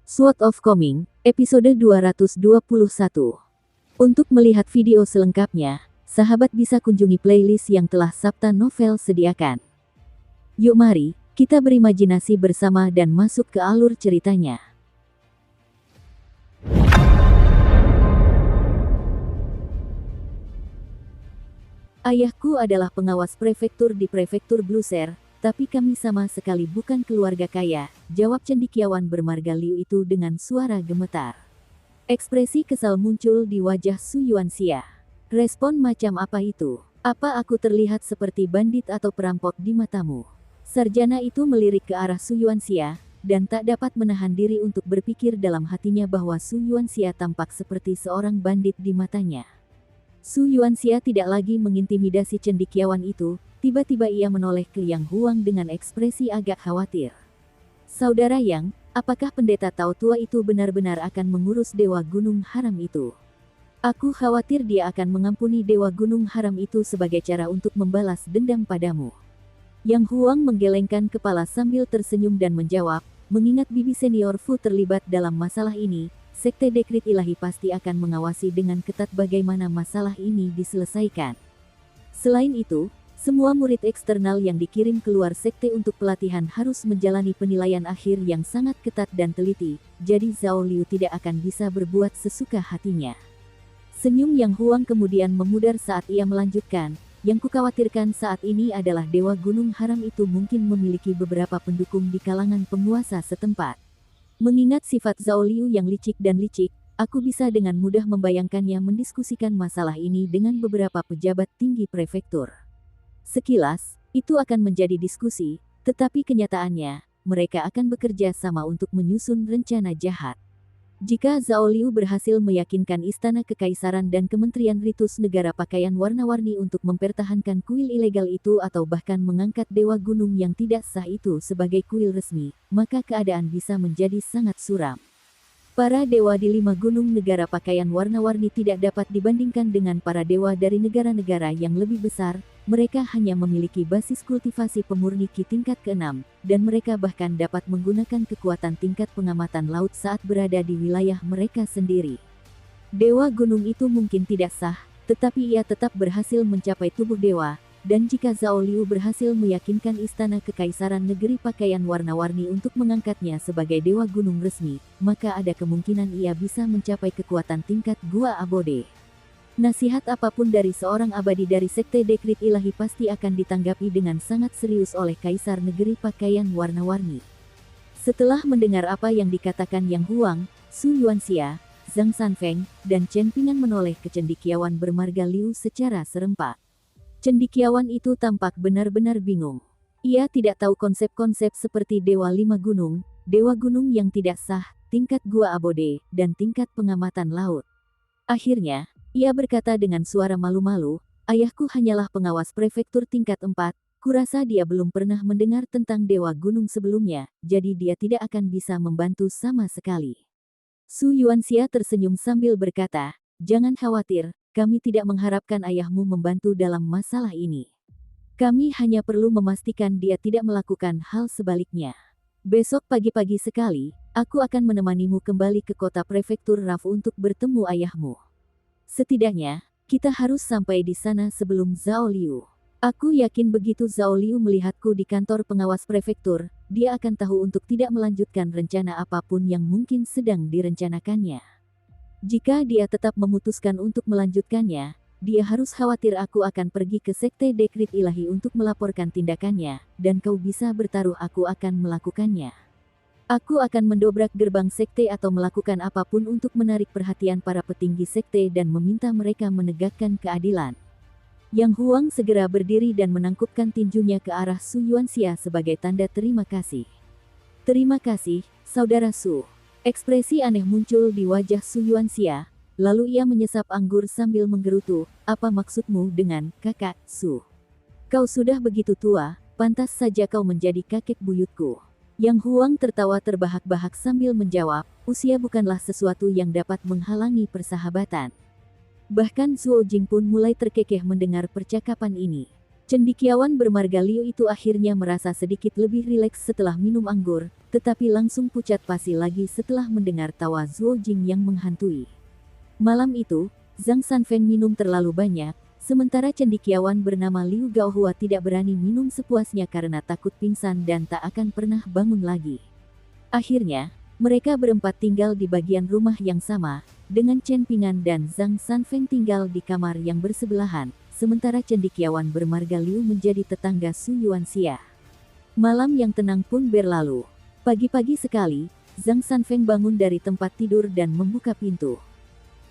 Sword of Coming, episode 221. Untuk melihat video selengkapnya, sahabat bisa kunjungi playlist yang telah Sabta Novel sediakan. Yuk mari, kita berimajinasi bersama dan masuk ke alur ceritanya. Ayahku adalah pengawas prefektur di prefektur Bluser, tapi kami sama sekali bukan keluarga kaya, jawab cendekiawan bermarga Liu itu dengan suara gemetar. Ekspresi kesal muncul di wajah Su Yuanxia. Respon macam apa itu? Apa aku terlihat seperti bandit atau perampok di matamu? Sarjana itu melirik ke arah Su Yuanxia, dan tak dapat menahan diri untuk berpikir dalam hatinya bahwa Su Yuanxia tampak seperti seorang bandit di matanya. Su Yuanxia tidak lagi mengintimidasi cendekiawan itu, tiba-tiba ia menoleh ke Yang Huang dengan ekspresi agak khawatir. Saudara Yang, apakah pendeta Tao tua itu benar-benar akan mengurus Dewa Gunung Haram itu? Aku khawatir dia akan mengampuni Dewa Gunung Haram itu sebagai cara untuk membalas dendam padamu. Yang Huang menggelengkan kepala sambil tersenyum dan menjawab, mengingat bibi senior Fu terlibat dalam masalah ini, Sekte Dekrit Ilahi pasti akan mengawasi dengan ketat bagaimana masalah ini diselesaikan. Selain itu, semua murid eksternal yang dikirim keluar sekte untuk pelatihan harus menjalani penilaian akhir yang sangat ketat dan teliti, jadi Zhao Liu tidak akan bisa berbuat sesuka hatinya. Senyum Yang Huang kemudian memudar saat ia melanjutkan, yang kukhawatirkan saat ini adalah Dewa Gunung Haram itu mungkin memiliki beberapa pendukung di kalangan penguasa setempat. Mengingat sifat Zhao Liu yang licik dan licik, aku bisa dengan mudah membayangkannya mendiskusikan masalah ini dengan beberapa pejabat tinggi prefektur. Sekilas, itu akan menjadi diskusi, tetapi kenyataannya, mereka akan bekerja sama untuk menyusun rencana jahat. Jika Zhao Liu berhasil meyakinkan Istana Kekaisaran dan Kementerian Ritus Negara Pakaian Warna-Warni untuk mempertahankan kuil ilegal itu atau bahkan mengangkat Dewa Gunung yang tidak sah itu sebagai kuil resmi, maka keadaan bisa menjadi sangat suram. Para dewa di 5 gunung negara pakaian warna-warni tidak dapat dibandingkan dengan para dewa dari negara-negara yang lebih besar, mereka hanya memiliki basis kultivasi pemurni Qi tingkat ke-6, dan mereka bahkan dapat menggunakan kekuatan tingkat pengamatan laut saat berada di wilayah mereka sendiri. Dewa gunung itu mungkin tidak sah, tetapi ia tetap berhasil mencapai tubuh dewa, dan jika Zhao Liu berhasil meyakinkan Istana Kekaisaran Negeri Pakaian Warna-Warni untuk mengangkatnya sebagai Dewa Gunung resmi, maka ada kemungkinan ia bisa mencapai kekuatan tingkat Gua Abode. Nasihat apapun dari seorang abadi dari Sekte Dekrit Ilahi pasti akan ditanggapi dengan sangat serius oleh Kaisar Negeri Pakaian Warna-Warni. Setelah mendengar apa yang dikatakan Yang Huang, Su Yuanxia, Zhang Sanfeng, dan Chen Pingan menoleh ke cendekiawan bermarga Liu secara serempak. Cendekiawan itu tampak benar-benar bingung. Ia tidak tahu konsep-konsep seperti Dewa 5 Gunung, Dewa Gunung yang tidak sah, tingkat Gua Abode, dan tingkat pengamatan laut. Akhirnya, ia berkata dengan suara malu-malu, ayahku hanyalah pengawas prefektur tingkat 4, kurasa dia belum pernah mendengar tentang Dewa Gunung sebelumnya, jadi dia tidak akan bisa membantu sama sekali. Su Yuanxia tersenyum sambil berkata, jangan khawatir, kami tidak mengharapkan ayahmu membantu dalam masalah ini. Kami hanya perlu memastikan dia tidak melakukan hal sebaliknya. Besok pagi-pagi sekali, aku akan menemanimu kembali ke kota prefektur Raf untuk bertemu ayahmu. Setidaknya, kita harus sampai di sana sebelum Zhao Liu. Aku yakin begitu Zhao Liu melihatku di kantor pengawas prefektur, dia akan tahu untuk tidak melanjutkan rencana apapun yang mungkin sedang direncanakannya. Jika dia tetap memutuskan untuk melanjutkannya, dia harus khawatir aku akan pergi ke Sekte Dekrit Ilahi untuk melaporkan tindakannya, dan kau bisa bertaruh aku akan melakukannya. Aku akan mendobrak gerbang sekte atau melakukan apapun untuk menarik perhatian para petinggi sekte dan meminta mereka menegakkan keadilan. Yang Huang segera berdiri dan menangkupkan tinjunya ke arah Su Yuanxia sebagai tanda terima kasih. Terima kasih, Saudara Su. Ekspresi aneh muncul di wajah Su Yuanxia, lalu ia menyesap anggur sambil menggerutu, apa maksudmu dengan kakak, Su? Kau sudah begitu tua, pantas saja kau menjadi kakek buyutku. Yang Huang tertawa terbahak-bahak sambil menjawab, usia bukanlah sesuatu yang dapat menghalangi persahabatan. Bahkan Zhuo Jing pun mulai terkekeh mendengar percakapan ini. Cendekiawan bermarga Liu itu akhirnya merasa sedikit lebih rileks setelah minum anggur, tetapi langsung pucat pasi lagi setelah mendengar tawa Zhuo Jing yang menghantui. Malam itu, Zhang Sanfeng minum terlalu banyak, sementara cendekiawan bernama Liu Gaohua tidak berani minum sepuasnya karena takut pingsan dan tak akan pernah bangun lagi. Akhirnya, mereka berempat tinggal di bagian rumah yang sama, dengan Chen Pingan dan Zhang Sanfeng tinggal di kamar yang bersebelahan, sementara cendekiawan bermarga Liu menjadi tetangga Su Yuanxia. Malam yang tenang pun berlalu. Pagi-pagi sekali, Zhang Sanfeng bangun dari tempat tidur dan membuka pintu.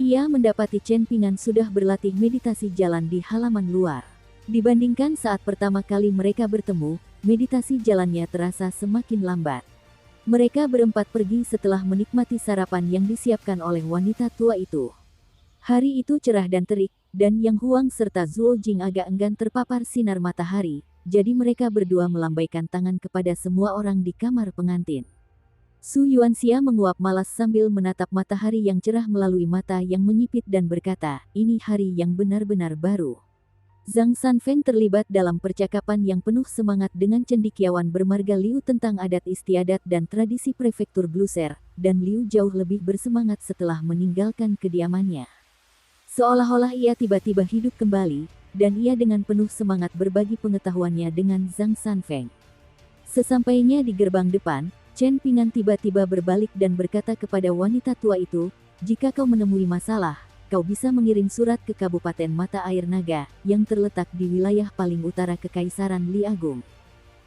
Ia mendapati Chen Pingan sudah berlatih meditasi jalan di halaman luar. Dibandingkan saat pertama kali mereka bertemu, meditasi jalannya terasa semakin lambat. Mereka berempat pergi setelah menikmati sarapan yang disiapkan oleh wanita tua itu. Hari itu cerah dan terik, dan Yang Huang serta Zhuo Jing agak enggan terpapar sinar matahari, jadi mereka berdua melambaikan tangan kepada semua orang di kamar pengantin. Su Yuanxia menguap malas sambil menatap matahari yang cerah melalui mata yang menyipit dan berkata, "Ini hari yang benar-benar baru." Zhang Sanfeng terlibat dalam percakapan yang penuh semangat dengan cendekiawan bermarga Liu tentang adat istiadat dan tradisi prefektur Bluser, dan Liu jauh lebih bersemangat setelah meninggalkan kediamannya. Seolah-olah ia tiba-tiba hidup kembali, dan ia dengan penuh semangat berbagi pengetahuannya dengan Zhang Sanfeng. Sesampainya di gerbang depan, Chen Pingan tiba-tiba berbalik dan berkata kepada wanita tua itu, "Jika kau menemui masalah, kau bisa mengirim surat ke Kabupaten Mata Air Naga, yang terletak di wilayah paling utara Kekaisaran Li Agung.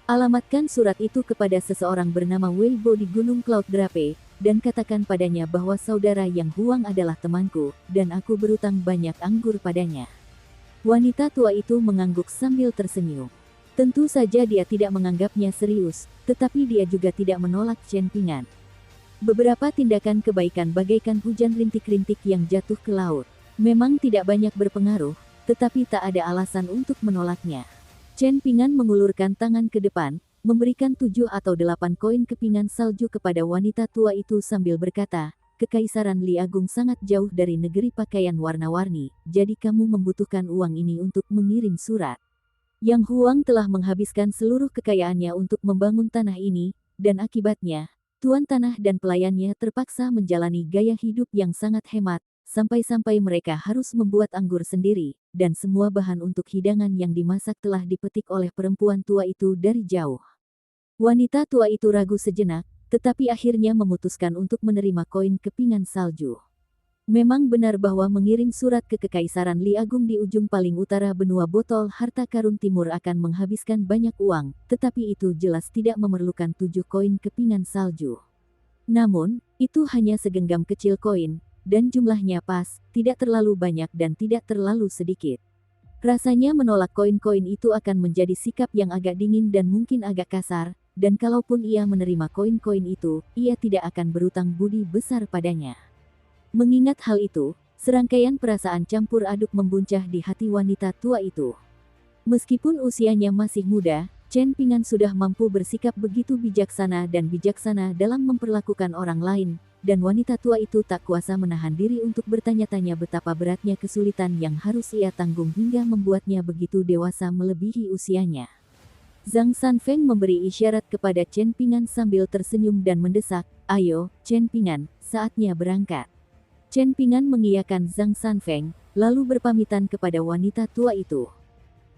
Alamatkan surat itu kepada seseorang bernama Wei Bo di Gunung Cloud Drape, dan katakan padanya bahwa saudara Yang Huang adalah temanku, dan aku berutang banyak anggur padanya." Wanita tua itu mengangguk sambil tersenyum. Tentu saja dia tidak menganggapnya serius, tetapi dia juga tidak menolak Chen Pingan. Beberapa tindakan kebaikan bagaikan hujan rintik-rintik yang jatuh ke laut. Memang tidak banyak berpengaruh, tetapi tak ada alasan untuk menolaknya. Chen Pingan mengulurkan tangan ke depan, memberikan 7 atau 8 koin kepingan salju kepada wanita tua itu sambil berkata, "Kekaisaran Li Agung sangat jauh dari negeri pakaian warna-warni, jadi kamu membutuhkan uang ini untuk mengirim surat. Yang Huang telah menghabiskan seluruh kekayaannya untuk membangun tanah ini, dan akibatnya, tuan tanah dan pelayannya terpaksa menjalani gaya hidup yang sangat hemat, sampai-sampai mereka harus membuat anggur sendiri, dan semua bahan untuk hidangan yang dimasak telah dipetik oleh perempuan tua itu dari jauh." Wanita tua itu ragu sejenak, tetapi akhirnya memutuskan untuk menerima koin kepingan salju. Memang benar bahwa mengirim surat ke Kekaisaran Li Agung di ujung paling utara benua botol harta karun timur akan menghabiskan banyak uang, tetapi itu jelas tidak memerlukan 7 koin kepingan salju. Namun, itu hanya segenggam kecil koin, dan jumlahnya pas, tidak terlalu banyak dan tidak terlalu sedikit. Rasanya menolak koin-koin itu akan menjadi sikap yang agak dingin dan mungkin agak kasar, dan kalaupun ia menerima koin-koin itu, ia tidak akan berutang budi besar padanya. Mengingat hal itu, serangkaian perasaan campur aduk membuncah di hati wanita tua itu. Meskipun usianya masih muda, Chen Pingan sudah mampu bersikap begitu bijaksana dalam memperlakukan orang lain, dan wanita tua itu tak kuasa menahan diri untuk bertanya-tanya betapa beratnya kesulitan yang harus ia tanggung hingga membuatnya begitu dewasa melebihi usianya. Zhang Sanfeng memberi isyarat kepada Chen Pingan sambil tersenyum dan mendesak, "Ayo, Chen Pingan, saatnya berangkat." Chen Pingan mengiyakan Zhang Sanfeng, lalu berpamitan kepada wanita tua itu.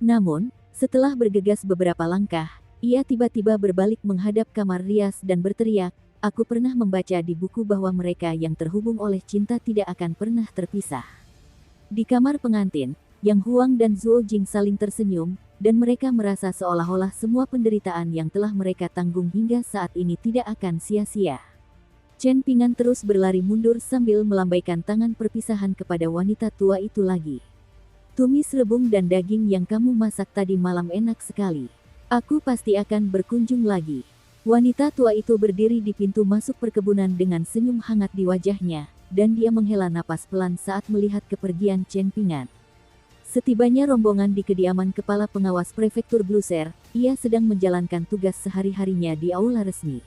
Namun, setelah bergegas beberapa langkah, ia tiba-tiba berbalik menghadap kamar rias dan berteriak, "Aku pernah membaca di buku bahwa mereka yang terhubung oleh cinta tidak akan pernah terpisah." Di kamar pengantin, Yang Huang dan Zhuo Jing saling tersenyum, dan mereka merasa seolah-olah semua penderitaan yang telah mereka tanggung hingga saat ini tidak akan sia-sia. Chen Pingan terus berlari mundur sambil melambaikan tangan perpisahan kepada wanita tua itu lagi. "Tumis rebung dan daging yang kamu masak tadi malam enak sekali. Aku pasti akan berkunjung lagi." Wanita tua itu berdiri di pintu masuk perkebunan dengan senyum hangat di wajahnya, dan dia menghela napas pelan saat melihat kepergian Chen Pingan. Setibanya rombongan di kediaman kepala pengawas prefektur Bluser, ia sedang menjalankan tugas sehari-harinya di aula resmi.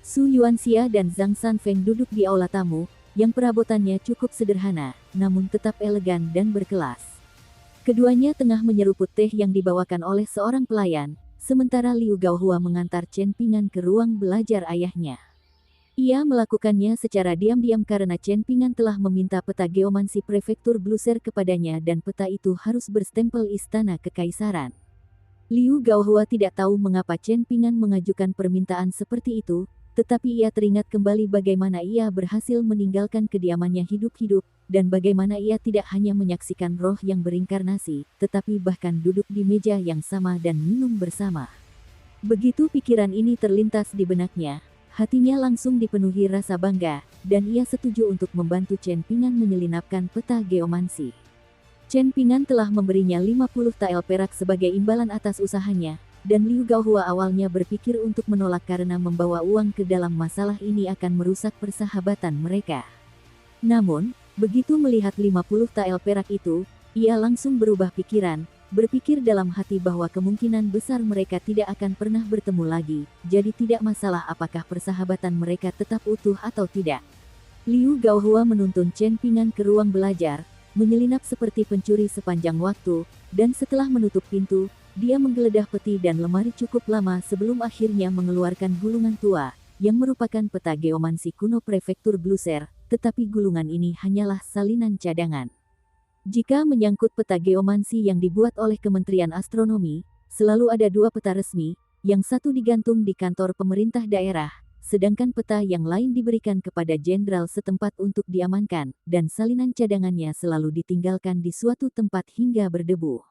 Su Yuanxia dan Zhang Sanfeng duduk di aula tamu, yang perabotannya cukup sederhana, namun tetap elegan dan berkelas. Keduanya tengah menyeruput teh yang dibawakan oleh seorang pelayan, sementara Liu Gaohua mengantar Chen Ping'an ke ruang belajar ayahnya. Ia melakukannya secara diam-diam karena Chen Ping'an telah meminta peta geomansi prefektur Bluser kepadanya dan peta itu harus berstempel istana kekaisaran. Liu Gaohua tidak tahu mengapa Chen Ping'an mengajukan permintaan seperti itu, tetapi ia teringat kembali bagaimana ia berhasil meninggalkan kediamannya hidup-hidup, dan bagaimana ia tidak hanya menyaksikan roh yang berinkarnasi, tetapi bahkan duduk di meja yang sama dan minum bersama. Begitu pikiran ini terlintas di benaknya, hatinya langsung dipenuhi rasa bangga, dan ia setuju untuk membantu Chen Ping'an menyelinapkan peta geomansi. Chen Ping'an telah memberinya 50 tael perak sebagai imbalan atas usahanya, dan Liu Gaohua awalnya berpikir untuk menolak karena membawa uang ke dalam masalah ini akan merusak persahabatan mereka. Namun, begitu melihat 50 tael perak itu, ia langsung berubah pikiran, berpikir dalam hati bahwa kemungkinan besar mereka tidak akan pernah bertemu lagi, jadi tidak masalah apakah persahabatan mereka tetap utuh atau tidak. Liu Gaohua menuntun Chen Ping'an ke ruang belajar, menyelinap seperti pencuri sepanjang waktu, dan setelah menutup pintu, dia menggeledah peti dan lemari cukup lama sebelum akhirnya mengeluarkan gulungan tua, yang merupakan peta geomansi kuno prefektur Bluser, tetapi gulungan ini hanyalah salinan cadangan. Jika menyangkut peta geomansi yang dibuat oleh Kementerian Astronomi, selalu ada dua peta resmi, yang satu digantung di kantor pemerintah daerah, sedangkan peta yang lain diberikan kepada jenderal setempat untuk diamankan, dan salinan cadangannya selalu ditinggalkan di suatu tempat hingga berdebu.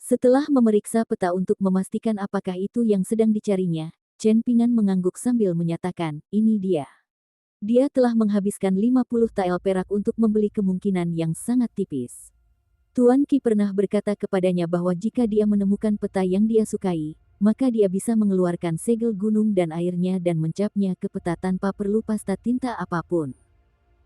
Setelah memeriksa peta untuk memastikan apakah itu yang sedang dicarinya, Chen Ping'an mengangguk sambil menyatakan, ini dia. Dia telah menghabiskan 50 tael perak untuk membeli kemungkinan yang sangat tipis. Tuan Qi pernah berkata kepadanya bahwa jika dia menemukan peta yang dia sukai, maka dia bisa mengeluarkan segel gunung dan airnya dan mencapnya ke peta tanpa perlu pasta tinta apapun.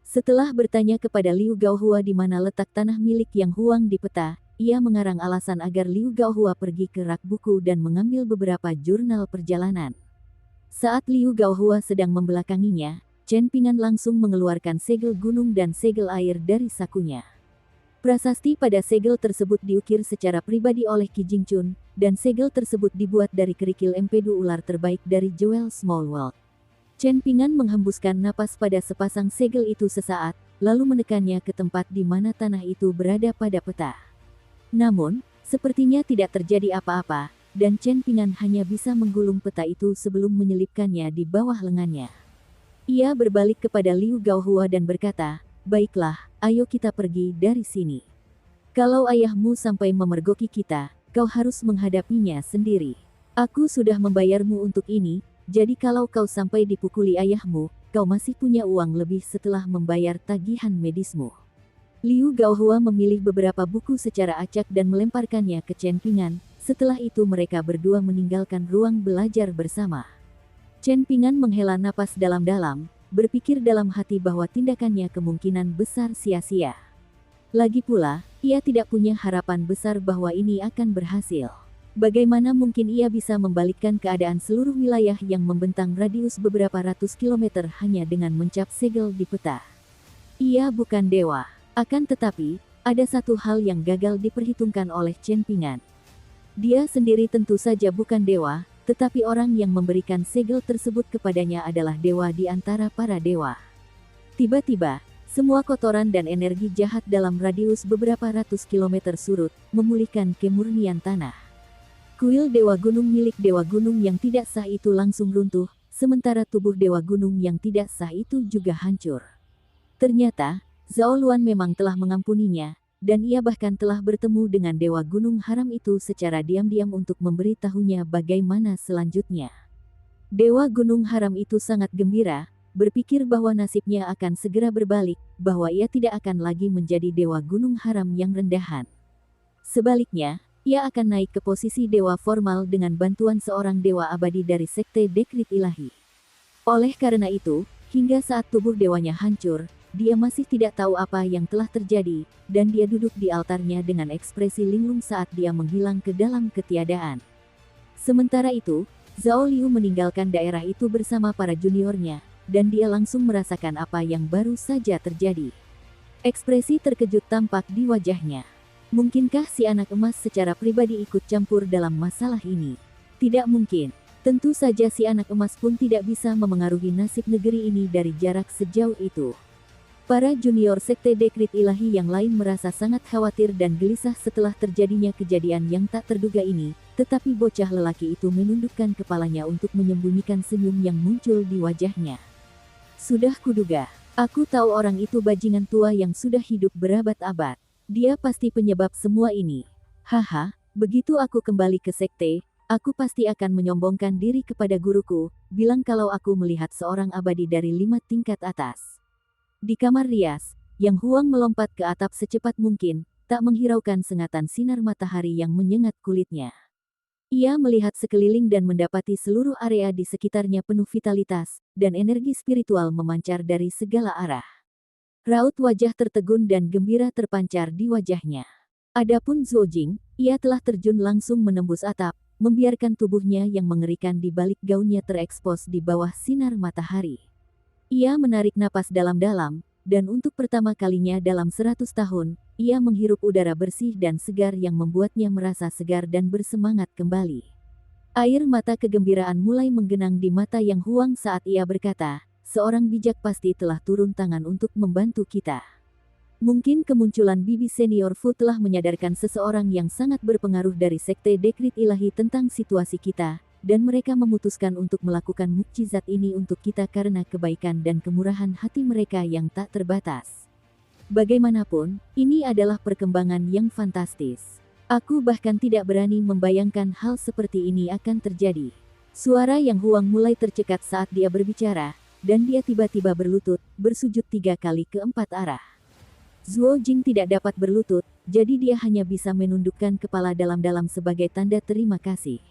Setelah bertanya kepada Liu Gaohua di mana letak tanah milik Yang Huang di peta, ia mengarang alasan agar Liu Gaohua pergi ke rak buku dan mengambil beberapa jurnal perjalanan. Saat Liu Gaohua sedang membelakanginya, Chen Ping'an langsung mengeluarkan segel gunung dan segel air dari sakunya. Prasasti pada segel tersebut diukir secara pribadi oleh Qi Jingchun, dan segel tersebut dibuat dari kerikil empedu ular terbaik dari Jewel Small World. Chen Ping'an menghembuskan napas pada sepasang segel itu sesaat, lalu menekannya ke tempat di mana tanah itu berada pada peta. Namun, sepertinya tidak terjadi apa-apa, dan Chen Ping'an hanya bisa menggulung peta itu sebelum menyelipkannya di bawah lengannya. Ia berbalik kepada Liu Gaohua dan berkata, baiklah, ayo kita pergi dari sini. Kalau ayahmu sampai memergoki kita, kau harus menghadapinya sendiri. Aku sudah membayarmu untuk ini, jadi kalau kau sampai dipukuli ayahmu, kau masih punya uang lebih setelah membayar tagihan medismu. Liu Gaohua memilih beberapa buku secara acak dan melemparkannya ke Chen Ping'an. Setelah itu mereka berdua meninggalkan ruang belajar bersama. Chen Ping'an menghela napas dalam-dalam, berpikir dalam hati bahwa tindakannya kemungkinan besar sia-sia. Lagi pula, ia tidak punya harapan besar bahwa ini akan berhasil. Bagaimana mungkin ia bisa membalikkan keadaan seluruh wilayah yang membentang radius beberapa ratus kilometer hanya dengan mencap segel di peta? Ia bukan dewa. Akan tetapi, ada satu hal yang gagal diperhitungkan oleh Chen Ping'an. Dia sendiri tentu saja bukan dewa, tetapi orang yang memberikan segel tersebut kepadanya adalah dewa di antara para dewa. Tiba-tiba, semua kotoran dan energi jahat dalam radius beberapa ratus kilometer surut, memulihkan kemurnian tanah. Kuil Dewa Gunung milik Dewa Gunung yang tidak sah itu langsung runtuh, sementara tubuh Dewa Gunung yang tidak sah itu juga hancur. Ternyata, Zhao Luan memang telah mengampuninya, dan ia bahkan telah bertemu dengan Dewa Gunung Haram itu secara diam-diam untuk memberitahunya bagaimana selanjutnya. Dewa Gunung Haram itu sangat gembira, berpikir bahwa nasibnya akan segera berbalik, bahwa ia tidak akan lagi menjadi Dewa Gunung Haram yang rendahan. Sebaliknya, ia akan naik ke posisi dewa formal dengan bantuan seorang dewa abadi dari Sekte Dekrit Ilahi. Oleh karena itu, hingga saat tubuh dewanya hancur, dia masih tidak tahu apa yang telah terjadi, dan dia duduk di altarnya dengan ekspresi linglung saat dia menghilang ke dalam ketiadaan. Sementara itu, Zhao Liu meninggalkan daerah itu bersama para juniornya, dan dia langsung merasakan apa yang baru saja terjadi. Ekspresi terkejut tampak di wajahnya. Mungkinkah si anak emas secara pribadi ikut campur dalam masalah ini? Tidak mungkin. Tentu saja si anak emas pun tidak bisa memengaruhi nasib negeri ini dari jarak sejauh itu. Para junior sekte dekrit ilahi yang lain merasa sangat khawatir dan gelisah setelah terjadinya kejadian yang tak terduga ini, tetapi bocah lelaki itu menundukkan kepalanya untuk menyembunyikan senyum yang muncul di wajahnya. Sudah kuduga, aku tahu orang itu bajingan tua yang sudah hidup berabad-abad. Dia pasti penyebab semua ini. Haha, begitu aku kembali ke sekte, aku pasti akan menyombongkan diri kepada guruku, bilang kalau aku melihat seorang abadi dari 5 tingkat atas. Di kamar rias, Yang Huang melompat ke atap secepat mungkin, tak menghiraukan sengatan sinar matahari yang menyengat kulitnya. Ia melihat sekeliling dan mendapati seluruh area di sekitarnya penuh vitalitas, dan energi spiritual memancar dari segala arah. Raut wajah tertegun dan gembira terpancar di wajahnya. Adapun Zhuo Jing, ia telah terjun langsung menembus atap, membiarkan tubuhnya yang mengerikan di balik gaunnya terekspos di bawah sinar matahari. Ia menarik napas dalam-dalam, dan untuk pertama kalinya dalam 100 tahun, ia menghirup udara bersih dan segar yang membuatnya merasa segar dan bersemangat kembali. Air mata kegembiraan mulai menggenang di mata Yang Huang saat ia berkata, seorang bijak pasti telah turun tangan untuk membantu kita. Mungkin kemunculan bibi senior Fu telah menyadarkan seseorang yang sangat berpengaruh dari sekte dekrit ilahi tentang situasi kita, dan mereka memutuskan untuk melakukan mukjizat ini untuk kita karena kebaikan dan kemurahan hati mereka yang tak terbatas. Bagaimanapun, ini adalah perkembangan yang fantastis. Aku bahkan tidak berani membayangkan hal seperti ini akan terjadi. Suara Yang Huang mulai tercekat saat dia berbicara, dan dia tiba-tiba berlutut, bersujud 3 kali ke 4 arah. Zhuo Jing tidak dapat berlutut, jadi dia hanya bisa menundukkan kepala dalam-dalam sebagai tanda terima kasih.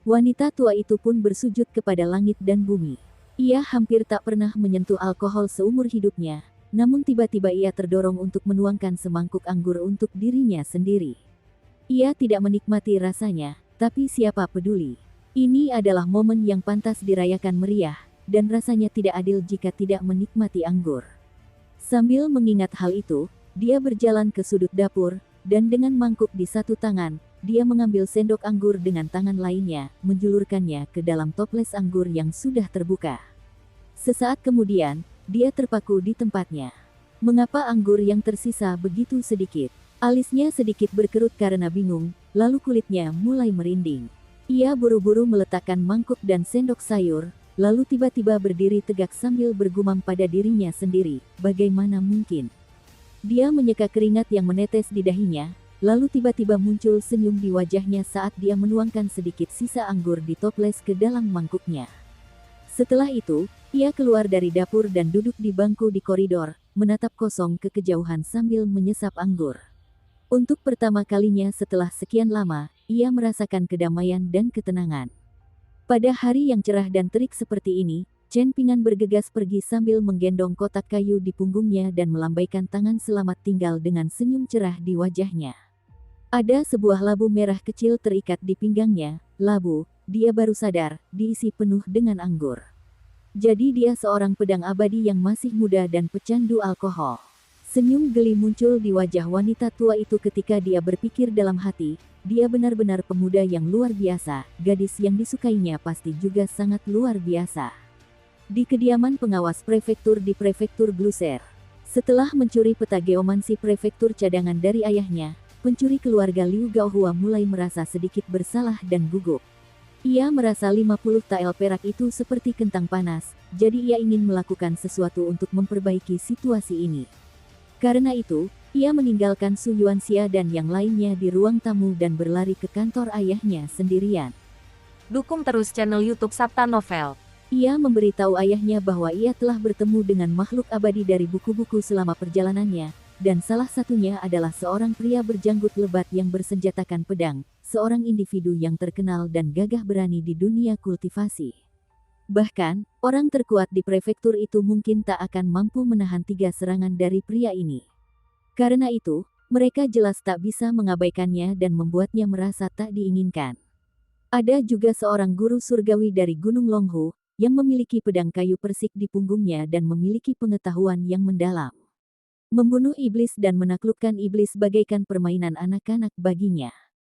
Wanita tua itu pun bersujud kepada langit dan bumi. Ia hampir tak pernah menyentuh alkohol seumur hidupnya, namun tiba-tiba ia terdorong untuk menuangkan semangkuk anggur untuk dirinya sendiri. Ia tidak menikmati rasanya, tapi siapa peduli. Ini adalah momen yang pantas dirayakan meriah, dan rasanya tidak adil jika tidak menikmati anggur. Sambil mengingat hal itu, dia berjalan ke sudut dapur, dan dengan mangkuk di satu tangan, dia mengambil sendok anggur dengan tangan lainnya, menjulurkannya ke dalam toples anggur yang sudah terbuka. Sesaat kemudian, dia terpaku di tempatnya. Mengapa anggur yang tersisa begitu sedikit? Alisnya sedikit berkerut karena bingung, lalu kulitnya mulai merinding. Ia buru-buru meletakkan mangkuk dan sendok sayur, lalu tiba-tiba berdiri tegak sambil bergumam pada dirinya sendiri, bagaimana mungkin? Dia menyeka keringat yang menetes di dahinya, lalu tiba-tiba muncul senyum di wajahnya saat dia menuangkan sedikit sisa anggur di toples ke dalam mangkuknya. Setelah itu, ia keluar dari dapur dan duduk di bangku di koridor, menatap kosong ke kejauhan sambil menyesap anggur. Untuk pertama kalinya setelah sekian lama, ia merasakan kedamaian dan ketenangan. Pada hari yang cerah dan terik seperti ini, Chen Pingan bergegas pergi sambil menggendong kotak kayu di punggungnya dan melambaikan tangan selamat tinggal dengan senyum cerah di wajahnya. Ada sebuah labu merah kecil terikat di pinggangnya, labu, dia baru sadar, diisi penuh dengan anggur. Jadi dia seorang pedang abadi yang masih muda dan pecandu alkohol. Senyum geli muncul di wajah wanita tua itu ketika dia berpikir dalam hati, dia benar-benar pemuda yang luar biasa, gadis yang disukainya pasti juga sangat luar biasa. Di kediaman pengawas prefektur di prefektur Bluser. Setelah mencuri peta geomansi prefektur cadangan dari ayahnya, pencuri keluarga Liu Gaohua mulai merasa sedikit bersalah dan gugup. Ia merasa 50 tael perak itu seperti kentang panas, jadi ia ingin melakukan sesuatu untuk memperbaiki situasi ini. Karena itu, ia meninggalkan Su Yuanxia dan yang lainnya di ruang tamu dan berlari ke kantor ayahnya sendirian. Dukung terus channel YouTube Sabta Novel. Ia memberitahu ayahnya bahwa ia telah bertemu dengan makhluk abadi dari buku-buku selama perjalanannya, dan salah satunya adalah seorang pria berjanggut lebat yang bersenjatakan pedang, seorang individu yang terkenal dan gagah berani di dunia kultivasi. Bahkan, orang terkuat di prefektur itu mungkin tak akan mampu menahan 3 serangan dari pria ini. Karena itu, mereka jelas tak bisa mengabaikannya dan membuatnya merasa tak diinginkan. Ada juga seorang guru surgawi dari Gunung Longhu, yang memiliki pedang kayu persik di punggungnya dan memiliki pengetahuan yang mendalam. Membunuh iblis dan menaklukkan iblis bagaikan permainan anak-anak baginya.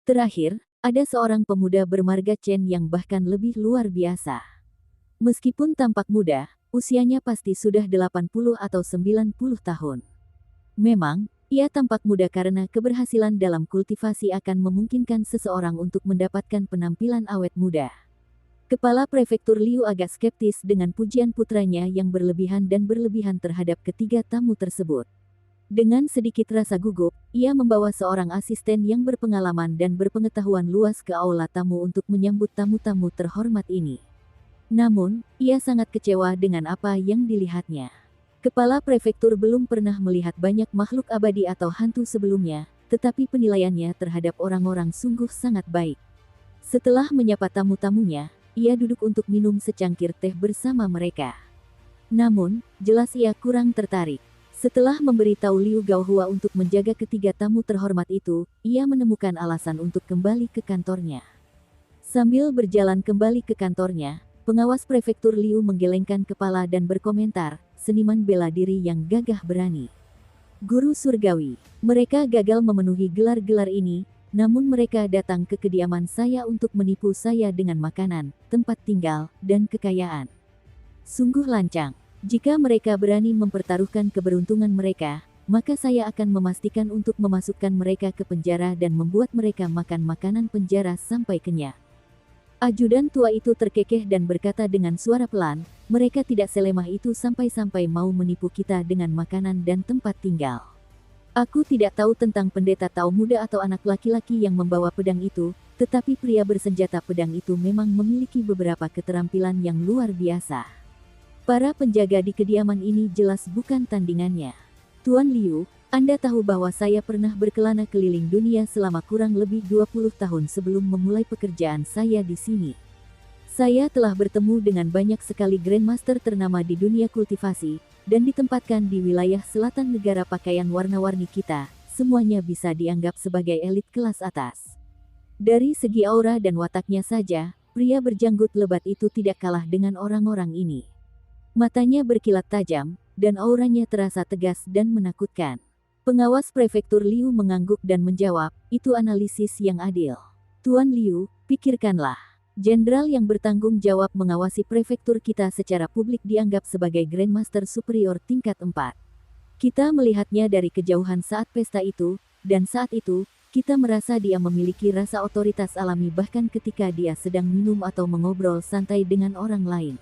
Terakhir, ada seorang pemuda bermarga Chen yang bahkan lebih luar biasa. Meskipun tampak muda, usianya pasti sudah 80 atau 90 tahun. Memang, ia tampak muda karena keberhasilan dalam kultivasi akan memungkinkan seseorang untuk mendapatkan penampilan awet muda. Kepala Prefektur Liu agak skeptis dengan pujian putranya yang berlebihan dan berlebihan terhadap ketiga tamu tersebut. Dengan sedikit rasa gugup, ia membawa seorang asisten yang berpengalaman dan berpengetahuan luas ke aula tamu untuk menyambut tamu-tamu terhormat ini. Namun, ia sangat kecewa dengan apa yang dilihatnya. Kepala prefektur belum pernah melihat banyak makhluk abadi atau hantu sebelumnya, tetapi penilaiannya terhadap orang-orang sungguh sangat baik. Setelah menyapa tamu-tamunya, ia duduk untuk minum secangkir teh bersama mereka. Namun, jelas ia kurang tertarik. Setelah memberitahu Liu Gaohua untuk menjaga ketiga tamu terhormat itu, ia menemukan alasan untuk kembali ke kantornya. Sambil berjalan kembali ke kantornya, pengawas prefektur Liu menggelengkan kepala dan berkomentar, seniman bela diri yang gagah berani. Guru surgawi, mereka gagal memenuhi gelar-gelar ini, namun mereka datang ke kediaman saya untuk menipu saya dengan makanan, tempat tinggal, dan kekayaan. Sungguh lancang. Jika mereka berani mempertaruhkan keberuntungan mereka, maka saya akan memastikan untuk memasukkan mereka ke penjara dan membuat mereka makan makanan penjara sampai kenyang. Ajudan tua itu terkekeh dan berkata dengan suara pelan, mereka tidak selemah itu sampai-sampai mau menipu kita dengan makanan dan tempat tinggal. Aku tidak tahu tentang pendeta Tao muda atau anak laki-laki yang membawa pedang itu, tetapi pria bersenjata pedang itu memang memiliki beberapa keterampilan yang luar biasa. Para penjaga di kediaman ini jelas bukan tandingannya. Tuan Liu, Anda tahu bahwa saya pernah berkelana keliling dunia selama kurang lebih 20 tahun sebelum memulai pekerjaan saya di sini. Saya telah bertemu dengan banyak sekali Grandmaster ternama di dunia kultivasi, dan ditempatkan di wilayah selatan negara pakaian warna-warni kita, semuanya bisa dianggap sebagai elit kelas atas. Dari segi aura dan wataknya saja, pria berjanggut lebat itu tidak kalah dengan orang-orang ini. Matanya berkilat tajam, dan auranya terasa tegas dan menakutkan. Pengawas prefektur Liu mengangguk dan menjawab, itu analisis yang adil. Tuan Liu, pikirkanlah. Jenderal yang bertanggung jawab mengawasi prefektur kita secara publik dianggap sebagai Grandmaster Superior tingkat 4. Kita melihatnya dari kejauhan saat pesta itu, dan saat itu, kita merasa dia memiliki rasa otoritas alami bahkan ketika dia sedang minum atau mengobrol santai dengan orang lain.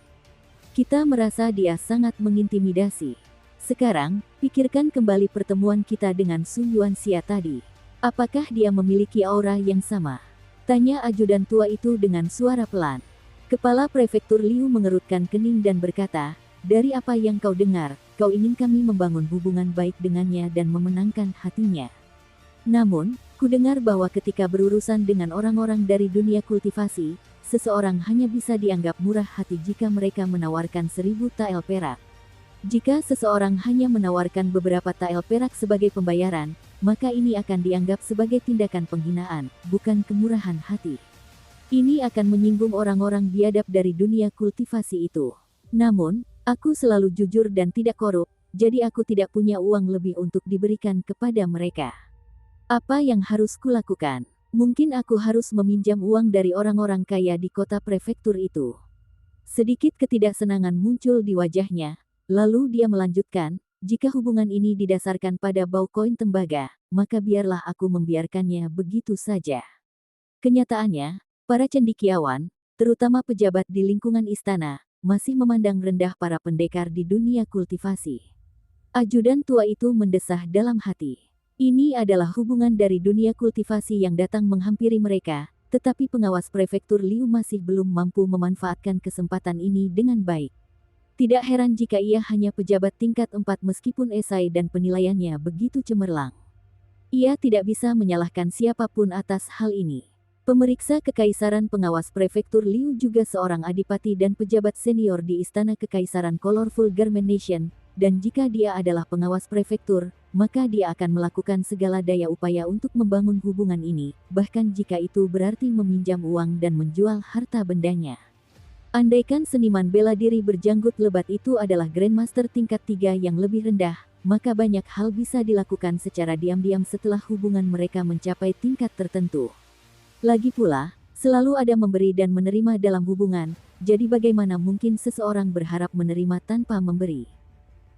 Kita merasa dia sangat mengintimidasi. Sekarang, pikirkan kembali pertemuan kita dengan Sun Yuanxia tadi. Apakah dia memiliki aura yang sama? Tanya ajudan tua itu dengan suara pelan. Kepala prefektur Liu mengerutkan kening dan berkata, dari apa yang kau dengar, kau ingin kami membangun hubungan baik dengannya dan memenangkan hatinya. Namun, ku dengar bahwa ketika berurusan dengan orang-orang dari dunia kultivasi, seseorang hanya bisa dianggap murah hati jika mereka menawarkan 1000 tael perak. Jika seseorang hanya menawarkan beberapa tael perak sebagai pembayaran, maka ini akan dianggap sebagai tindakan penghinaan, bukan kemurahan hati. Ini akan menyinggung orang-orang biadab dari dunia kultivasi itu. Namun, aku selalu jujur dan tidak korup, jadi aku tidak punya uang lebih untuk diberikan kepada mereka. Apa yang harus kulakukan? Mungkin aku harus meminjam uang dari orang-orang kaya di kota prefektur itu. Sedikit ketidaksenangan muncul di wajahnya, lalu dia melanjutkan, jika hubungan ini didasarkan pada bau koin tembaga, maka biarlah aku membiarkannya begitu saja. Kenyataannya, para cendekiawan, terutama pejabat di lingkungan istana, masih memandang rendah para pendekar di dunia kultivasi. Ajudan tua itu mendesah dalam hati. Ini adalah hubungan dari dunia kultivasi yang datang menghampiri mereka, tetapi pengawas prefektur Liu masih belum mampu memanfaatkan kesempatan ini dengan baik. Tidak heran jika ia hanya pejabat tingkat 4 meskipun esai dan penilaiannya begitu cemerlang. Ia tidak bisa menyalahkan siapapun atas hal ini. Pemeriksa Kekaisaran pengawas prefektur Liu juga seorang adipati dan pejabat senior di Istana Kekaisaran Colorful Garment Nation, dan jika dia adalah pengawas prefektur, maka dia akan melakukan segala daya upaya untuk membangun hubungan ini, bahkan jika itu berarti meminjam uang dan menjual harta bendanya. Andaikan seniman bela diri berjanggut lebat itu adalah Grandmaster tingkat 3 yang lebih rendah, maka banyak hal bisa dilakukan secara diam-diam setelah hubungan mereka mencapai tingkat tertentu. Lagi pula, selalu ada memberi dan menerima dalam hubungan, jadi bagaimana mungkin seseorang berharap menerima tanpa memberi?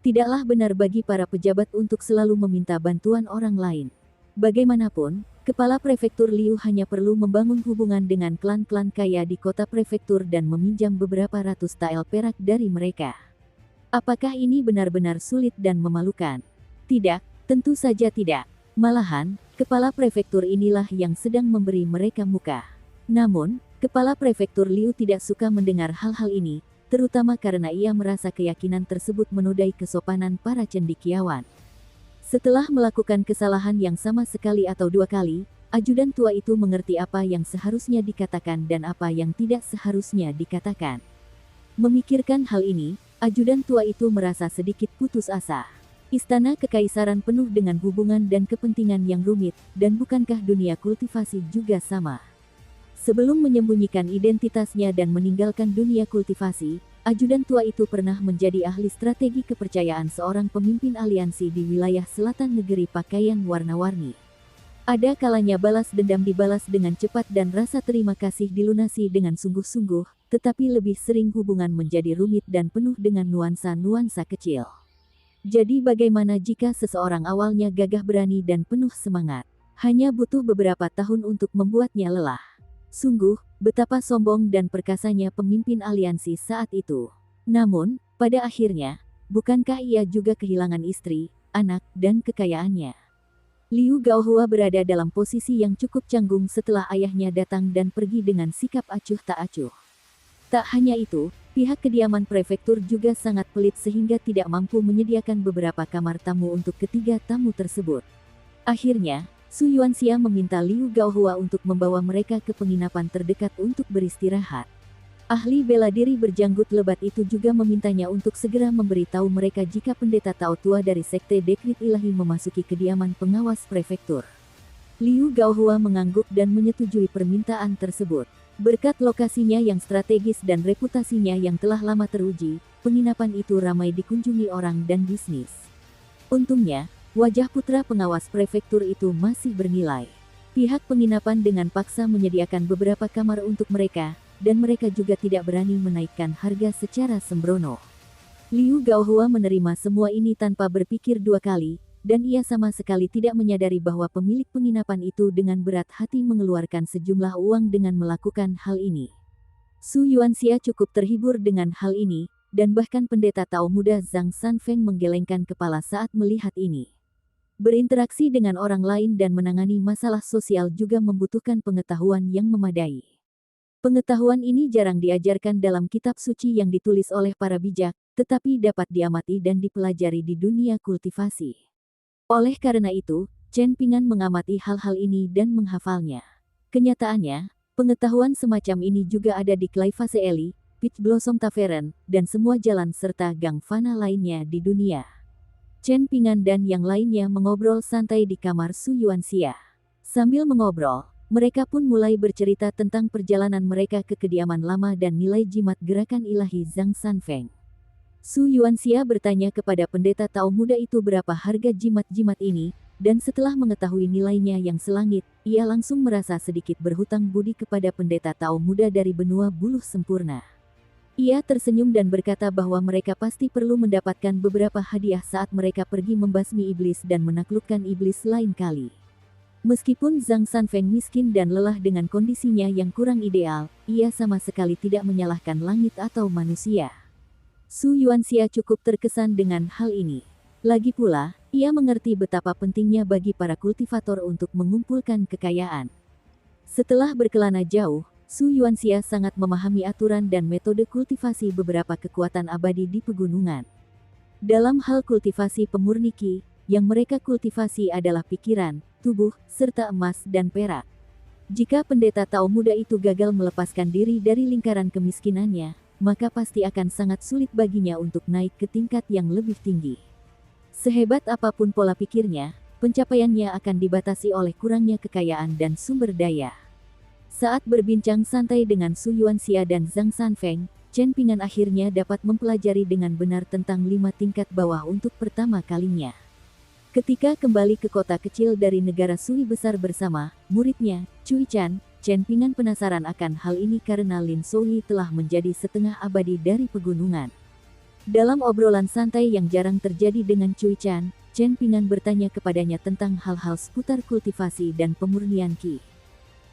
Tidaklah benar bagi para pejabat untuk selalu meminta bantuan orang lain. Bagaimanapun, Kepala Prefektur Liu hanya perlu membangun hubungan dengan klan-klan kaya di kota prefektur dan meminjam beberapa ratus tael perak dari mereka. Apakah ini benar-benar sulit dan memalukan? Tidak, tentu saja tidak. Malahan, Kepala Prefektur inilah yang sedang memberi mereka muka. Namun, Kepala Prefektur Liu tidak suka mendengar hal-hal ini, terutama karena ia merasa keyakinan tersebut menodai kesopanan para cendekiawan. Setelah melakukan kesalahan yang sama sekali atau dua kali, ajudan tua itu mengerti apa yang seharusnya dikatakan dan apa yang tidak seharusnya dikatakan. Memikirkan hal ini, ajudan tua itu merasa sedikit putus asa. Istana kekaisaran penuh dengan hubungan dan kepentingan yang rumit, dan bukankah dunia kultivasi juga sama? Sebelum menyembunyikan identitasnya dan meninggalkan dunia kultivasi, ajudan tua itu pernah menjadi ahli strategi kepercayaan seorang pemimpin aliansi di wilayah selatan negeri pakaian warna-warni. Ada kalanya balas dendam dibalas dengan cepat dan rasa terima kasih dilunasi dengan sungguh-sungguh, tetapi lebih sering hubungan menjadi rumit dan penuh dengan nuansa-nuansa kecil. Jadi bagaimana jika seseorang awalnya gagah berani dan penuh semangat, hanya butuh beberapa tahun untuk membuatnya lelah? Sungguh, betapa sombong dan perkasanya pemimpin aliansi saat itu. Namun, pada akhirnya, bukankah ia juga kehilangan istri, anak, dan kekayaannya? Liu Gaohua berada dalam posisi yang cukup canggung setelah ayahnya datang dan pergi dengan sikap acuh tak acuh. Tak hanya itu, pihak kediaman prefektur juga sangat pelit sehingga tidak mampu menyediakan beberapa kamar tamu untuk ketiga tamu tersebut. Akhirnya, Su Yuanxia meminta Liu Gaohua untuk membawa mereka ke penginapan terdekat untuk beristirahat. Ahli bela diri berjanggut lebat itu juga memintanya untuk segera memberitahu mereka jika pendeta Tao tua dari Sekte Dekrit Ilahi memasuki kediaman pengawas prefektur. Liu Gaohua mengangguk dan menyetujui permintaan tersebut. Berkat lokasinya yang strategis dan reputasinya yang telah lama teruji, penginapan itu ramai dikunjungi orang dan bisnis. Untungnya, wajah putra pengawas prefektur itu masih bernilai. Pihak penginapan dengan paksa menyediakan beberapa kamar untuk mereka, dan mereka juga tidak berani menaikkan harga secara sembrono. Liu Gaohua menerima semua ini tanpa berpikir dua kali, dan ia sama sekali tidak menyadari bahwa pemilik penginapan itu dengan berat hati mengeluarkan sejumlah uang dengan melakukan hal ini. Su Yuanxia cukup terhibur dengan hal ini, dan bahkan pendeta Tao muda Zhang Sanfeng menggelengkan kepala saat melihat ini. Berinteraksi dengan orang lain dan menangani masalah sosial juga membutuhkan pengetahuan yang memadai. Pengetahuan ini jarang diajarkan dalam kitab suci yang ditulis oleh para bijak, tetapi dapat diamati dan dipelajari di dunia kultivasi. Oleh karena itu, Chen Pingan mengamati hal-hal ini dan menghafalnya. Kenyataannya, pengetahuan semacam ini juga ada di Clivase Eli, Peach Blossom Tavern, dan semua jalan serta gang fana lainnya di dunia. Chen Pingan dan yang lainnya mengobrol santai di kamar Su Yuanxia. Sambil mengobrol, mereka pun mulai bercerita tentang perjalanan mereka ke kediaman lama dan nilai jimat gerakan ilahi Zhang Sanfeng. Su Yuanxia bertanya kepada pendeta Tao muda itu berapa harga jimat-jimat ini, dan setelah mengetahui nilainya yang selangit, ia langsung merasa sedikit berhutang budi kepada pendeta Tao muda dari benua buluh sempurna. Ia tersenyum dan berkata bahwa mereka pasti perlu mendapatkan beberapa hadiah saat mereka pergi membasmi iblis dan menaklukkan iblis lain kali. Meskipun Zhang Sanfeng miskin dan lelah dengan kondisinya yang kurang ideal, ia sama sekali tidak menyalahkan langit atau manusia. Su Yuanxia cukup terkesan dengan hal ini. Lagi pula, ia mengerti betapa pentingnya bagi para kultivator untuk mengumpulkan kekayaan. Setelah berkelana jauh, Su Yuanxia sangat memahami aturan dan metode kultivasi beberapa kekuatan abadi di pegunungan. Dalam hal kultivasi pemurni Qi, yang mereka kultivasi adalah pikiran, tubuh, serta emas dan perak. Jika pendeta Tao muda itu gagal melepaskan diri dari lingkaran kemiskinannya, maka pasti akan sangat sulit baginya untuk naik ke tingkat yang lebih tinggi. Sehebat apapun pola pikirnya, pencapaiannya akan dibatasi oleh kurangnya kekayaan dan sumber daya. Saat berbincang santai dengan Su Yuanxia dan Zhang Sanfeng, Chen Pingan akhirnya dapat mempelajari dengan benar tentang 5 tingkat bawah untuk pertama kalinya. Ketika kembali ke kota kecil dari negara Sui besar bersama muridnya, Cui Chan, Chen Pingan penasaran akan hal ini karena Lin Soyi telah menjadi setengah abadi dari pegunungan. Dalam obrolan santai yang jarang terjadi dengan Cui Chan, Chen Pingan bertanya kepadanya tentang hal-hal seputar kultivasi dan pemurnian Qi.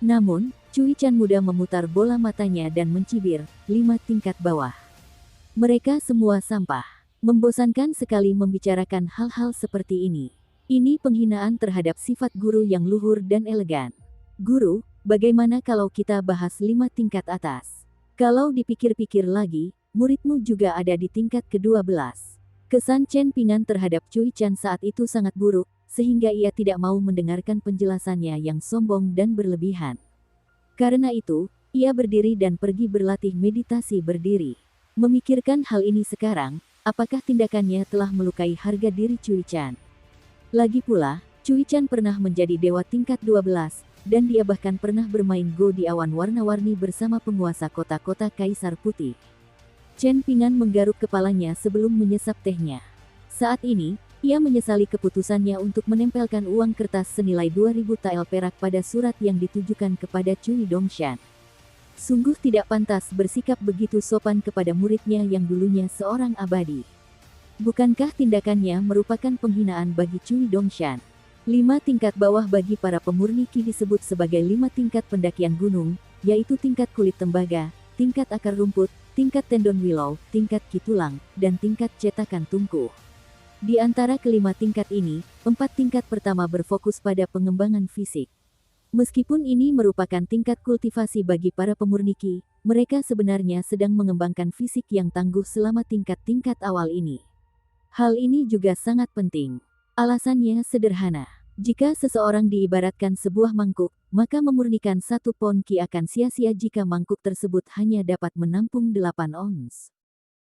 Namun, Cui Chan mudah memutar bola matanya dan mencibir, 5 tingkat bawah. Mereka semua sampah. Membosankan sekali membicarakan hal-hal seperti ini. Ini penghinaan terhadap sifat guru yang luhur dan elegan. Guru, bagaimana kalau kita bahas 5 tingkat atas? Kalau dipikir-pikir lagi, muridmu juga ada di tingkat ke-12. Kesan Chen Pingan terhadap Cui Chan saat itu sangat buruk, sehingga ia tidak mau mendengarkan penjelasannya yang sombong dan berlebihan. Karena itu, ia berdiri dan pergi berlatih meditasi berdiri. Memikirkan hal ini sekarang, apakah tindakannya telah melukai harga diri Cui Chan? Lagi pula, Cui Chan pernah menjadi dewa tingkat 12, dan dia bahkan pernah bermain Go di awan warna-warni bersama penguasa kota-kota Kaisar Putih. Chen Pingan menggaruk kepalanya sebelum menyesap tehnya. Saat ini, ia menyesali keputusannya untuk menempelkan uang kertas senilai 2.000 tael perak pada surat yang ditujukan kepada Cui Dongshan. Sungguh tidak pantas bersikap begitu sopan kepada muridnya yang dulunya seorang abadi. Bukankah tindakannya merupakan penghinaan bagi Cui Dongshan? 5 tingkat bawah bagi para pemurni Qi disebut sebagai 5 tingkat pendakian gunung, yaitu tingkat kulit tembaga, tingkat akar rumput, tingkat tendon willow, tingkat Qi tulang, dan tingkat cetakan tungku. Di antara kelima tingkat ini, 4 tingkat pertama berfokus pada pengembangan fisik. Meskipun ini merupakan tingkat kultivasi bagi para pemurni Qi, mereka sebenarnya sedang mengembangkan fisik yang tangguh selama tingkat-tingkat awal ini. Hal ini juga sangat penting. Alasannya sederhana. Jika seseorang diibaratkan sebuah mangkuk, maka memurnikan 1 pon Qi akan sia-sia jika mangkuk tersebut hanya dapat menampung 8 ons.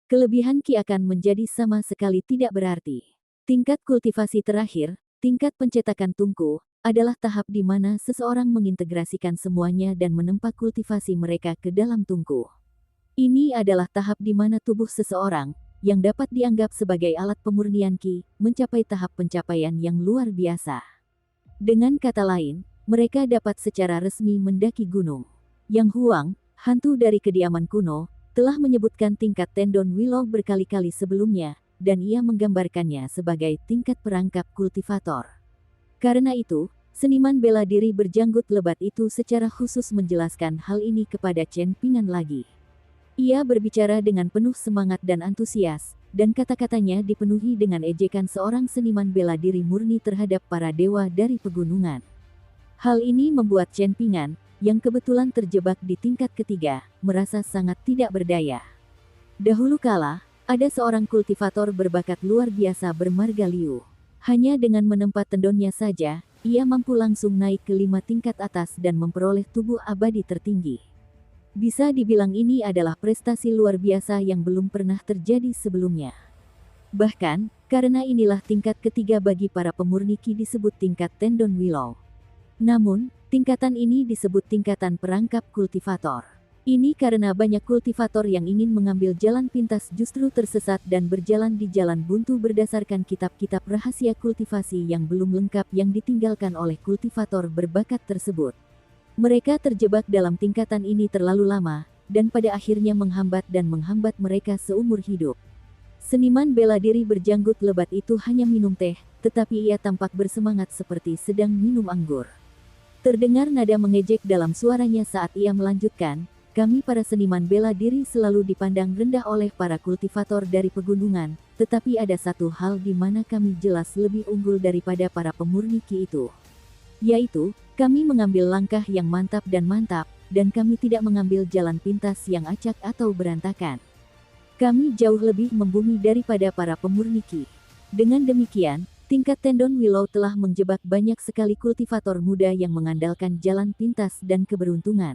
Kelebihan Qi akan menjadi sama sekali tidak berarti. Tingkat kultivasi terakhir, tingkat pencetakan tungku, adalah tahap di mana seseorang mengintegrasikan semuanya dan menempa kultivasi mereka ke dalam tungku. Ini adalah tahap di mana tubuh seseorang, yang dapat dianggap sebagai alat pemurnian Qi, mencapai tahap pencapaian yang luar biasa. Dengan kata lain, mereka dapat secara resmi mendaki gunung. Yang Huang, hantu dari kediaman kuno, telah menyebutkan tingkat tendon willow berkali-kali sebelumnya, dan ia menggambarkannya sebagai tingkat perangkap kultivator. Karena itu, seniman bela diri berjanggut lebat itu secara khusus menjelaskan hal ini kepada Chen Pingan lagi. Ia berbicara dengan penuh semangat dan antusias, dan kata-katanya dipenuhi dengan ejekan seorang seniman bela diri murni terhadap para dewa dari pegunungan. Hal ini membuat Chen Pingan, yang kebetulan terjebak di tingkat ketiga, merasa sangat tidak berdaya. Dahulu kala, ada seorang kultivator berbakat luar biasa bermarga Liu. Hanya dengan menempa tendonnya saja, ia mampu langsung naik ke 5 tingkat atas dan memperoleh tubuh abadi tertinggi. Bisa dibilang ini adalah prestasi luar biasa yang belum pernah terjadi sebelumnya. Bahkan, karena inilah tingkat ketiga bagi para pemurni Qi disebut tingkat tendon willow. Namun, tingkatan ini disebut tingkatan perangkap kultivator. Ini karena banyak kultivator yang ingin mengambil jalan pintas justru tersesat dan berjalan di jalan buntu berdasarkan kitab-kitab rahasia kultivasi yang belum lengkap yang ditinggalkan oleh kultivator berbakat tersebut. Mereka terjebak dalam tingkatan ini terlalu lama, dan pada akhirnya menghambat mereka seumur hidup. Seniman bela diri berjanggut lebat itu hanya minum teh, tetapi ia tampak bersemangat seperti sedang minum anggur. Terdengar nada mengejek dalam suaranya saat ia melanjutkan, kami para seniman bela diri selalu dipandang rendah oleh para kultivator dari pegunungan, tetapi ada satu hal di mana kami jelas lebih unggul daripada para pemurni Qi itu. Yaitu, kami mengambil langkah yang mantap, dan kami tidak mengambil jalan pintas yang acak atau berantakan. Kami jauh lebih membumi daripada para pemurni Qi. Dengan demikian, tingkat tendon willow telah menjebak banyak sekali kultivator muda yang mengandalkan jalan pintas dan keberuntungan.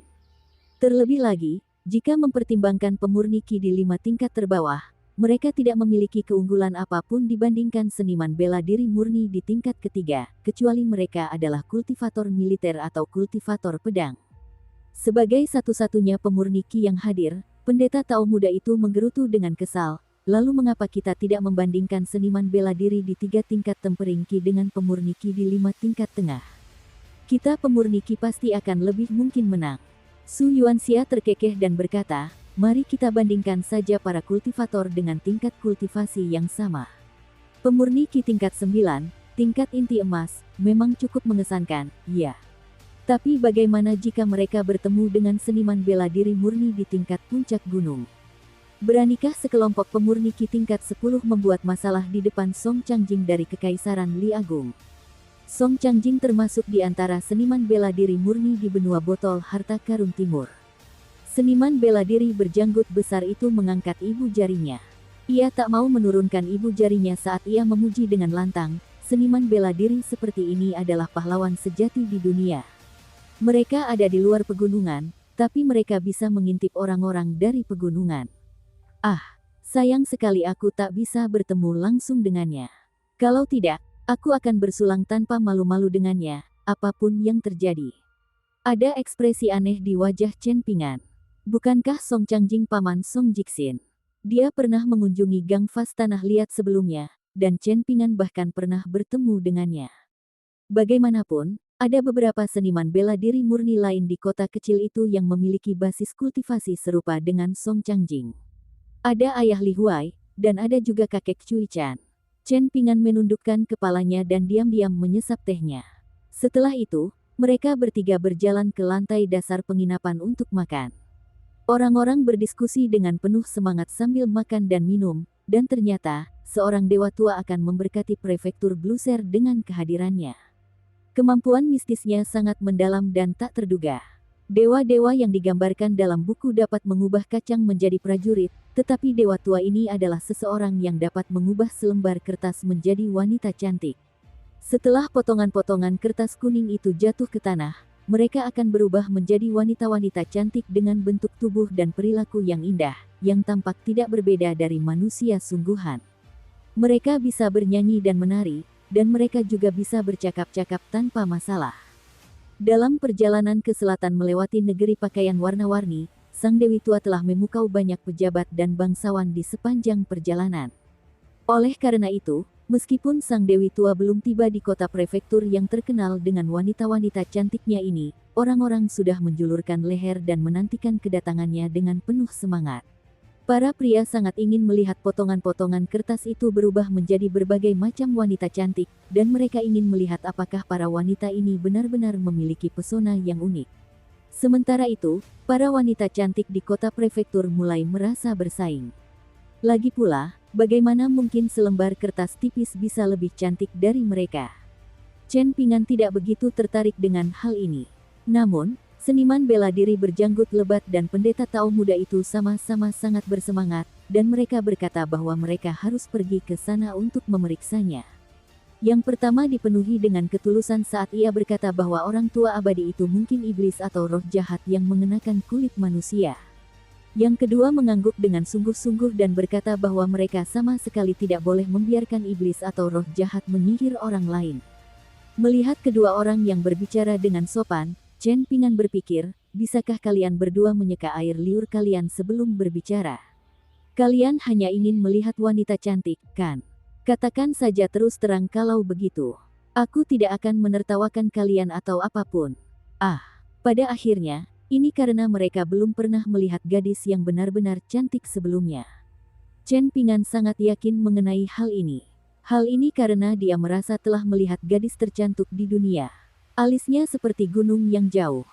Terlebih lagi, jika mempertimbangkan pemurni Qi di 5 tingkat terbawah, mereka tidak memiliki keunggulan apapun dibandingkan seniman bela diri murni di tingkat ketiga, kecuali mereka adalah kultivator militer atau kultivator pedang. Sebagai satu-satunya pemurni Qi yang hadir, Pendeta Tao muda itu menggerutu dengan kesal. Lalu mengapa kita tidak membandingkan seniman bela diri di 3 tingkat tempering Qi dengan pemurni Qi di 5 tingkat tengah? Kita pemurni Qi pasti akan lebih mungkin menang. Su Yuanxia terkekeh dan berkata, mari kita bandingkan saja para kultivator dengan tingkat kultivasi yang sama. Pemurni Qi tingkat 9, tingkat inti emas, memang cukup mengesankan, ya. Tapi bagaimana jika mereka bertemu dengan seniman bela diri murni di tingkat puncak gunung? Beranikah sekelompok pemurni Qi tingkat 10 membuat masalah di depan Song Changjing dari Kekaisaran Li Agung? Song Changjing termasuk di antara seniman bela diri murni di benua botol harta karun timur. Seniman bela diri berjanggut besar itu mengangkat ibu jarinya. Ia tak mau menurunkan ibu jarinya saat ia memuji dengan lantang, seniman bela diri seperti ini adalah pahlawan sejati di dunia. Mereka ada di luar pegunungan, tapi mereka bisa mengintip orang-orang dari pegunungan. Ah, sayang sekali aku tak bisa bertemu langsung dengannya. Kalau tidak, aku akan bersulang tanpa malu-malu dengannya, apapun yang terjadi. Ada ekspresi aneh di wajah Chen Pingan. Bukankah Song Changjing paman Song Jixin? Dia pernah mengunjungi Gang Fas Tanah Liat sebelumnya, dan Chen Pingan bahkan pernah bertemu dengannya. Bagaimanapun, ada beberapa seniman bela diri murni lain di kota kecil itu yang memiliki basis kultivasi serupa dengan Song Changjing. Ada ayah Li Huai, dan ada juga kakek Cui Chan. Chen Pingan menundukkan kepalanya dan diam-diam menyesap tehnya. Setelah itu, mereka bertiga berjalan ke lantai dasar penginapan untuk makan. Orang-orang berdiskusi dengan penuh semangat sambil makan dan minum, dan ternyata, seorang dewa tua akan memberkati prefektur Bluser dengan kehadirannya. Kemampuan mistisnya sangat mendalam dan tak terduga. Dewa-dewa yang digambarkan dalam buku dapat mengubah kacang menjadi prajurit, tetapi dewa tua ini adalah seseorang yang dapat mengubah selembar kertas menjadi wanita cantik. Setelah potongan-potongan kertas kuning itu jatuh ke tanah, mereka akan berubah menjadi wanita-wanita cantik dengan bentuk tubuh dan perilaku yang indah, yang tampak tidak berbeda dari manusia sungguhan. Mereka bisa bernyanyi dan menari, dan mereka juga bisa bercakap-cakap tanpa masalah. Dalam perjalanan ke selatan melewati negeri pakaian warna-warni, sang dewi tua telah memukau banyak pejabat dan bangsawan di sepanjang perjalanan. Oleh karena itu, meskipun sang dewi tua belum tiba di kota prefektur yang terkenal dengan wanita-wanita cantiknya ini, orang-orang sudah menjulurkan leher dan menantikan kedatangannya dengan penuh semangat. Para pria sangat ingin melihat potongan-potongan kertas itu berubah menjadi berbagai macam wanita cantik, dan mereka ingin melihat apakah para wanita ini benar-benar memiliki pesona yang unik. Sementara itu, para wanita cantik di kota prefektur mulai merasa bersaing. Lagi pula, bagaimana mungkin selembar kertas tipis bisa lebih cantik dari mereka? Chen Pingan tidak begitu tertarik dengan hal ini. Namun, seniman bela diri berjanggut lebat dan pendeta Tao muda itu sama-sama sangat bersemangat, dan mereka berkata bahwa mereka harus pergi ke sana untuk memeriksanya. Yang pertama dipenuhi dengan ketulusan saat ia berkata bahwa orang tua abadi itu mungkin iblis atau roh jahat yang mengenakan kulit manusia. Yang kedua mengangguk dengan sungguh-sungguh dan berkata bahwa mereka sama sekali tidak boleh membiarkan iblis atau roh jahat menyihir orang lain. Melihat kedua orang yang berbicara dengan sopan, Chen Pingan berpikir, bisakah kalian berdua menyeka air liur kalian sebelum berbicara? Kalian hanya ingin melihat wanita cantik, kan? Katakan saja terus terang kalau begitu. Aku tidak akan menertawakan kalian atau apapun. Ah, pada akhirnya, ini karena mereka belum pernah melihat gadis yang benar-benar cantik sebelumnya. Chen Pingan sangat yakin mengenai hal ini. Hal ini karena dia merasa telah melihat gadis tercantik di dunia. Alisnya seperti gunung yang jauh.